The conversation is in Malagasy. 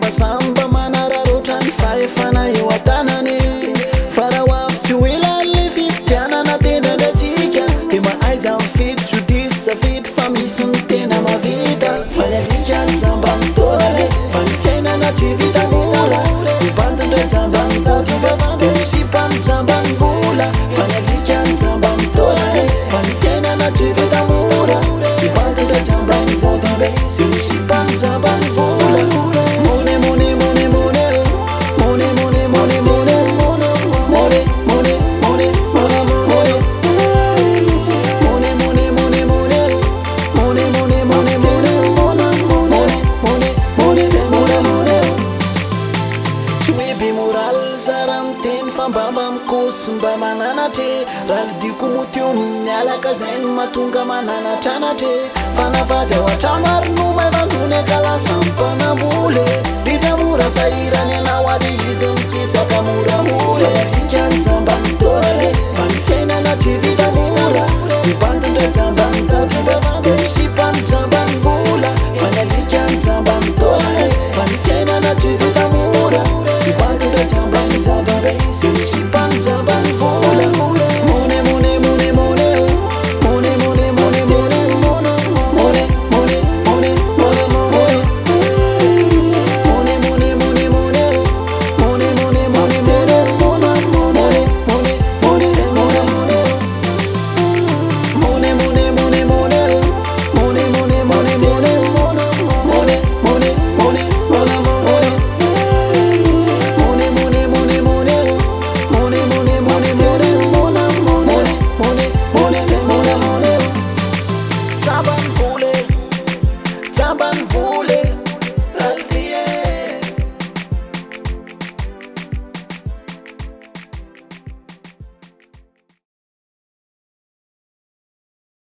masamba manararotran faefana eo atanany farahoafy tsy hoela le fifitianana tendradratsika de maaiza mifidy jodisy safidy fa misy ny tena mavita fanalika ny jamba mitolare fa ny fiainana tsy vitanora ibantindray jamba ny vojiba de misipa ny jamba ny vola fanalika ny jamba mitolare fa ny fiainana tsy vitanora ibantindray jamba ny vojiba de misipa ny jamba ny vola mone mone mone mone mone mone mone mone mone mone mone mone mone fambamba mikosy mba mananatre ralidiko moteo mialaka zay no mahatonga mananatranatre fanavady ao atrano ary no maivandony akalasa mpanambo